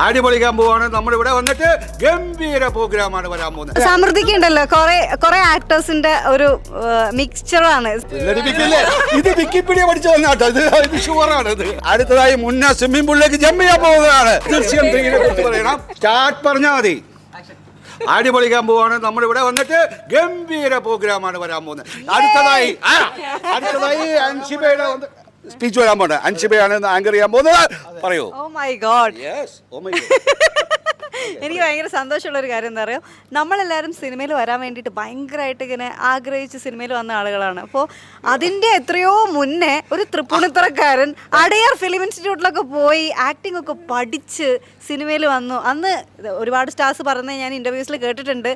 അടിപൊളിക്കാൻ പോവാണ്. നമ്മളിവിടെ വന്നിട്ട് ഗംഭീര പ്രോഗ്രാമാണ് വരാൻ പോകുന്നത്. സമൃദ്ധിക്ക് ഉണ്ടല്ലോ കുറെ ആക്ടേഴ്സിന്റെ ഒരു മിക്സ്ചറാണ്. ഇത് വിക്കിപീഡിയ പഠിച്ചു വന്നാട്ടോ, ഇത് ഷുവറാണ്. ഇത് അടുത്തതായി മുന്നേ സ്വിമ്മിംഗ് പൂളിലേക്ക് ജമ്പ് ചെയ്യാൻ പോകുന്നതാണ്. ദൃശ്യം 3 കുറിച്ച് പറയണം. സ്റ്റാർട്ട് പറഞ്ഞാൽ മതി. അടിപൊളിക്കാൻ പോവാണ്. നമ്മളിവിടെ വന്നിട്ട് ഗംഭീര പ്രോഗ്രാമാണ് വരാൻ പോകുന്നത്. അടുത്തതായി അൻഷിബയുടെ സ്പീച്ച് വരാൻ പോകുന്നത്. അൻഷിബയാണ് ആങ്കർ ചെയ്യാൻ പോകുന്നത്. പറയൂ. Oh my god. Yes, oh my god. എനിക്ക് ഭയങ്കര സന്തോഷമുള്ള ഒരു കാര്യം എന്താ പറയുക, നമ്മളെല്ലാവരും സിനിമയിൽ വരാൻ വേണ്ടിയിട്ട് ഭയങ്കരമായിട്ട് ഇങ്ങനെ ആഗ്രഹിച്ച് സിനിമയിൽ വന്ന ആളുകളാണ്. അപ്പോൾ അതിൻ്റെ എത്രയോ മുന്നേ ഒരു തൃപ്പൂണിത്തുറക്കാരൻ അടയാർ ഫിലിം ഇൻസ്റ്റിറ്റ്യൂട്ടിലൊക്കെ പോയി ആക്ടിംഗ് ഒക്കെ പഠിച്ച് സിനിമയിൽ വന്നു. അന്ന് ഒരുപാട് സ്റ്റാർസ് പറഞ്ഞത് ഞാൻ ഇൻ്റർവ്യൂസിൽ കേട്ടിട്ടുണ്ട്.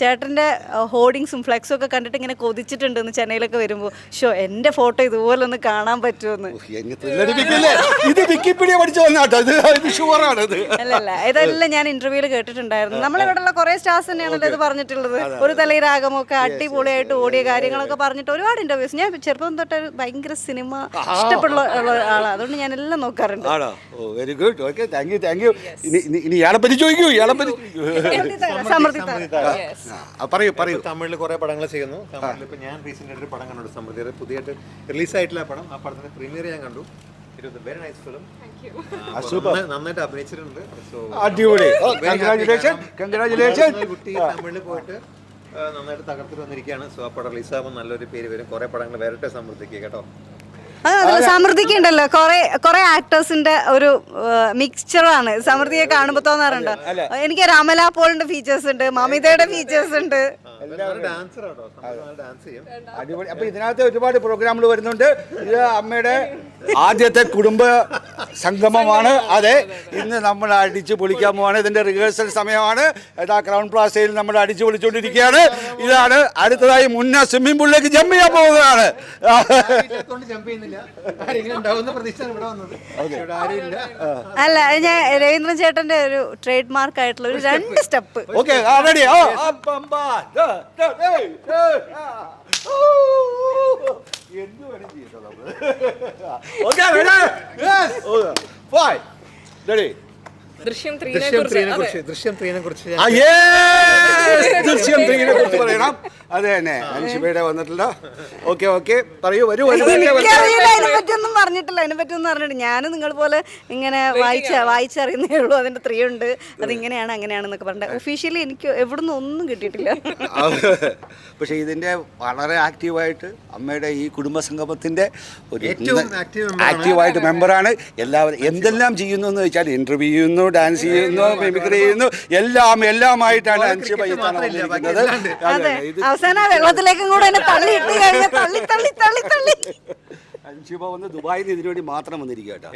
ചേട്ടൻ്റെ ഹോർഡിങ്സും ഫ്ലെക്സും ഒക്കെ കണ്ടിട്ട് ഇങ്ങനെ കൊതിച്ചിട്ടുണ്ടെന്ന് ചെന്നൈയിലൊക്കെ വരുമ്പോൾ. ഷോ എൻ്റെ ഫോട്ടോ ഇതുപോലെ ഒന്ന് കാണാൻ പറ്റുമെന്ന്. ഇത് വിക്കിപീഡിയ പഠിച്ചു വന്നാട്ടോ, ഇത് ഷുവറാണ്. അല്ലല്ല, ഇതെല്ലാം ഞാൻ ഇന്റർവ്യൂല് കേട്ടിട്ടുണ്ടായിരുന്നു. നമ്മളിവിടെയുള്ള കുറെ സ്റ്റാർസ് തന്നെയാണല്ലോ ഇത് പറഞ്ഞിട്ടുള്ളത്. ഒരു തലയിരാഗമൊക്കെ അടിപൊളിയായിട്ട് ഓടിയ കാര്യങ്ങളൊക്കെ പറഞ്ഞിട്ട് ഒരുപാട് ഇന്റർവ്യൂസ്. ഞാൻ ചെറുപ്പം തൊട്ട് ഭയങ്കര സിനിമ ഇഷ്ടപ്പെടുന്ന ആളാണ്, അതുകൊണ്ട് ഞാൻ എല്ലാം നോക്കാറുണ്ട്. Very good, okay, thank you, thank you. ഇനി ഇയാളെ പറ്റി ചോദിക്കൂ, ഇയാളെ പറ്റി പറയൂ. തമിഴിൽ കുറെ പടങ്ങൾ ചെയ്യുന്നു. തമിഴിൽ ഇപ്പൊ ഞാൻ റീസെന്റ് ഒരു പടം കണ്ടു, സമൃദ്ധിയുടെ പുതിയായിട്ട് റിലീസ് ആയിട്ടുള്ള പടം. ആ പടത്തിന്റെ പ്രീമിയർ ഞാൻ കണ്ടു. It was a very nice film. നന്നായിട്ട് അഭിനയിച്ചിട്ടുണ്ട്. അടിപൊളി, കൺഗ്രാജുലേഷൻ. കുട്ടി തമിഴിൽ പോയിട്ട് നന്നായിട്ട് തകർത്തിട്ട് വന്നിരിക്കുകയാണ്. സോ ആ പടം റിലീസാകുമ്പോൾ നല്ലൊരു പേര് വരും. കുറെ പടങ്ങൾ വരട്ടെ സമൃദ്ധിക്ക് കേട്ടോ. സമൃദ്ധിക്ക് ഉണ്ടല്ലോ കുറെ ആക്ടേഴ്സിന്റെ ഒരു മിക്സ്ചറാണ്. സമൃദ്ധിയെ കാണുമ്പോൾ തോന്നാറുണ്ട് എനിക്ക് അമല പോളിന്റെ ഫീച്ചേഴ്സ് ഉണ്ട്, മമിതയുടെ ഫീച്ചേഴ്സ് ഉണ്ട്. അടിപൊളി. അപ്പൊ ഇതിനകത്ത് ഒരുപാട് പ്രോഗ്രാമുകൾ വരുന്നുണ്ട്. ഇത് അമ്മയുടെ ആദ്യത്തെ കുടുംബ സംഗമമാണ്. അതെ, ഇന്ന് നമ്മൾ അടിച്ചു പൊളിക്കാൻ പോവാണ്. ഇതിന്റെ റിഹേഴ്സൽ സമയമാണ്. ക്രൗൺ പ്ലാസയിൽ നമ്മൾ അടിച്ചു പൊളിച്ചുകൊണ്ടിരിക്കുകയാണ്. ഇതാണ് അടുത്തതായി മുന്നേ സ്വിമ്മിംഗ് പൂളിലേക്ക് ജമ്പ് ചെയ്യാൻ പോകുന്നതാണ്. അല്ല, ഞാൻ രവീന്ദ്രൻ ചേട്ടന്റെ ഒരു ട്രേഡ് മാർക്ക് ആയിട്ടുള്ള ഒരു 2 സ്റ്റെപ്പ്. Okay, ready. എന്ത് വേണം ചെയ്തോ ഓക്കെ, റെഡി. ദൃശ്യം 3നെ കുറിച്ച് പറയണം. അത് തന്നെ അൻഷിബയുടെ വന്നിട്ടില്ല. ഓക്കെ ഓക്കെ, പറയൂ, വരൂ. അതിനെപ്പറ്റിയൊന്നും പറഞ്ഞിട്ടില്ല. അതിനെപ്പറ്റിയൊന്നും പറഞ്ഞിട്ട് ഞാൻ നിങ്ങൾ പോലെ ഇങ്ങനെ വായിച്ചറിയുന്നേ ഉള്ളൂ. അതിന്റെ 3 ഉണ്ട്, അതിങ്ങനെയാണ് അങ്ങനെയാണെന്നൊക്കെ പറഞ്ഞിട്ട് ഒഫീഷ്യലി എനിക്ക് എവിടുന്ന് ഒന്നും കിട്ടിയിട്ടില്ല. പക്ഷെ ഇതിന്റെ വളരെ ആക്റ്റീവായിട്ട് അമ്മയുടെ ഈ കുടുംബസംഗമത്തിന്റെ ഒരു ആക്റ്റീവായിട്ട് മെമ്പറാണ്. എല്ലാവരും എന്തെല്ലാം ചെയ്യുന്നു എന്ന് വെച്ചാൽ ഇന്റർവ്യൂ ചെയ്യുന്നു, ഡാൻസ് ചെയ്യുന്നു, മിമിക്രി ചെയ്യുന്നു, എല്ലാമായിട്ടാണ് അൻഷിബ വന്നിരിക്കുന്നത്. അവസാനം വെള്ളത്തിലേക്കും കൂടെ തള്ളിയിട്ട് കഴിഞ്ഞാൽ തള്ളി അൻഷിബ വന്ന് ദുബായിൽ നിന്ന് ഇതിനുവേണ്ടി മാത്രം വന്നിരിക്കുക കേട്ടോ.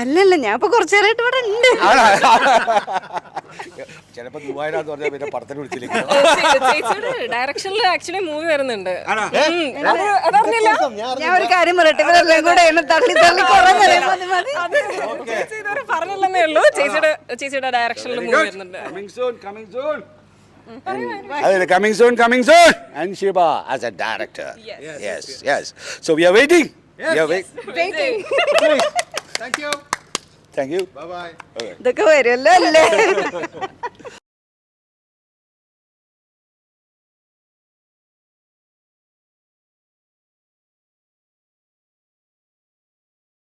അല്ലല്ല, ഞാൻ ഇപ്പൊ കുറച്ചു നേരമായിട്ട് ഇവിടെ ഉണ്ട്. ചിലപ്പോ ദുബായിലാന്ന് പറഞ്ഞാൽ പിന്നെ പടത്തിന് വിളിച്ചിരിക്കും. ഡയറക്ഷനിൽ ആക്ച്വലി മൂവി വരുന്നുണ്ട്. ഞാൻ ഒരു കാര്യം പറയട്ടെ, ഇവരെല്ലാം കൂടെ എന്നെ തള്ളി പറഞ്ഞില്ലെന്നേ ഉള്ളൂ. ചേച്ചിയുടെ ഡയറക്ഷനിൽ മൂവി വരുന്നുണ്ട്. Coming soon, Anshiba as a director. Yes. So we are waiting. waiting. Thank you. Bye bye. ഇതൊക്കെ വരുമല്ലോ അല്ലേ?